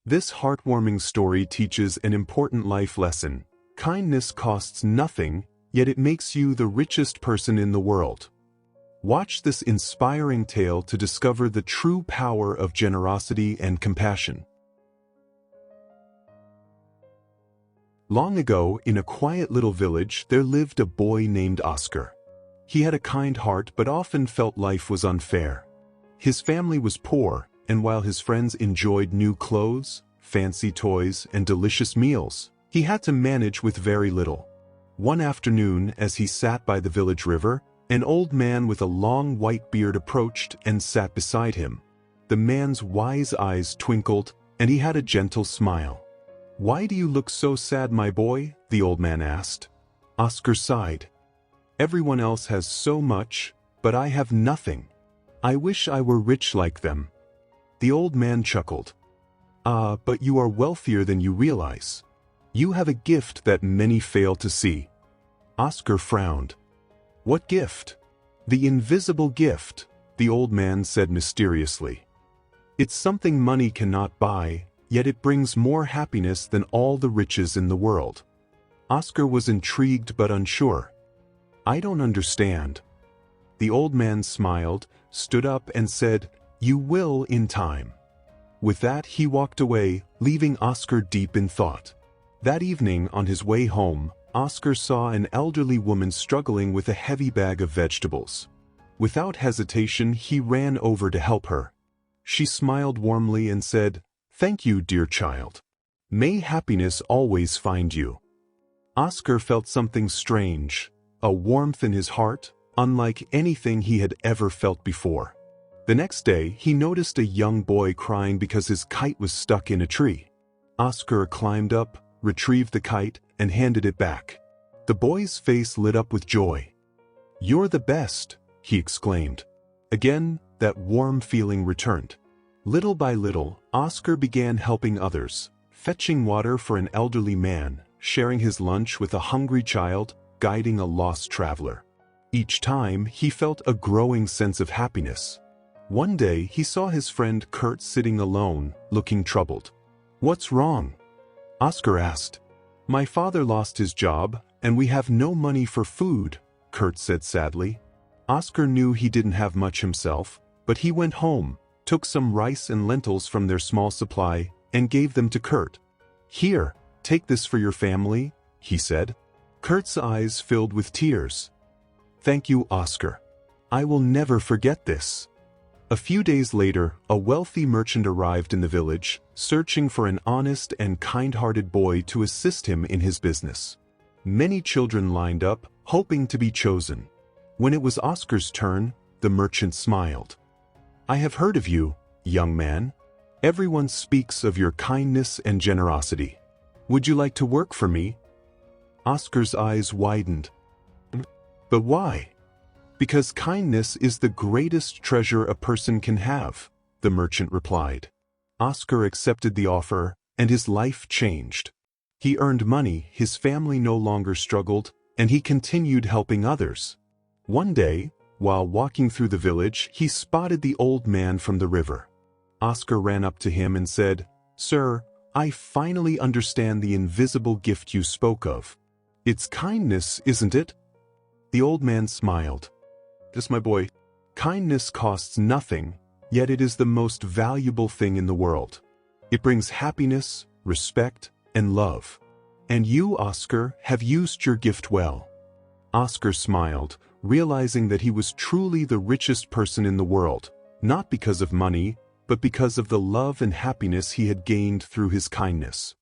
This heartwarming story teaches an important life lesson. Kindness costs nothing, yet it makes you the richest person in the world. Watch this inspiring tale to discover the true power of generosity and compassion. Long ago, in a quiet little village, there lived a boy named Oscar. He had a kind heart but often felt life was unfair. His family was poor, and while his friends enjoyed new clothes, fancy toys, and delicious meals, he had to manage with very little. One afternoon, as he sat by the village river, an old man with a long white beard approached and sat beside him. The man's wise eyes twinkled, and he had a gentle smile. "Why do you look so sad, my boy?" the old man asked. Oscar sighed. "Everyone else has so much, but I have nothing. I wish I were rich like them." The old man chuckled. "Ah, but you are wealthier than you realize. You have a gift that many fail to see." Oscar frowned. "What gift?" "The invisible gift," the old man said mysteriously. "It's something money cannot buy, yet it brings more happiness than all the riches in the world." Oscar was intrigued but unsure. "I don't understand." The old man smiled, stood up and said, "You will in time." With that he walked away, leaving Oscar deep in thought. That evening, on his way home, Oscar saw an elderly woman struggling with a heavy bag of vegetables. Without hesitation, he ran over to help her. She smiled warmly and said, "Thank you, dear child. May happiness always find you." Oscar felt something strange, a warmth in his heart, unlike anything he had ever felt before. The next day, he noticed a young boy crying because his kite was stuck in a tree. Oscar climbed up, retrieved the kite, and handed it back. The boy's face lit up with joy. "You're the best," he exclaimed. Again, that warm feeling returned. Little by little, Oscar began helping others, fetching water for an elderly man, sharing his lunch with a hungry child, guiding a lost traveler. Each time, he felt a growing sense of happiness. One day, he saw his friend Kurt sitting alone, looking troubled. "What's wrong?" Oscar asked. "My father lost his job, and we have no money for food," Kurt said sadly. Oscar knew he didn't have much himself, but he went home, took some rice and lentils from their small supply, and gave them to Kurt. "Here, take this for your family," he said. Kurt's eyes filled with tears. "Thank you, Oscar. I will never forget this." A few days later, a wealthy merchant arrived in the village, searching for an honest and kind-hearted boy to assist him in his business. Many children lined up, hoping to be chosen. When it was Oscar's turn, the merchant smiled. "I have heard of you, young man. Everyone speaks of your kindness and generosity. Would you like to work for me?" Oscar's eyes widened. "But why?" "Because kindness is the greatest treasure a person can have," the merchant replied. Oscar accepted the offer, and his life changed. He earned money, his family no longer struggled, and he continued helping others. One day, while walking through the village, he spotted the old man from the river. Oscar ran up to him and said, "Sir, I finally understand the invisible gift you spoke of. It's kindness, isn't it?" The old man smiled. "Yes, my boy. Kindness costs nothing, yet it is the most valuable thing in the world. It brings happiness, respect, and love. And you, Oscar, have used your gift well." Oscar smiled, realizing that he was truly the richest person in the world, not because of money, but because of the love and happiness he had gained through his kindness.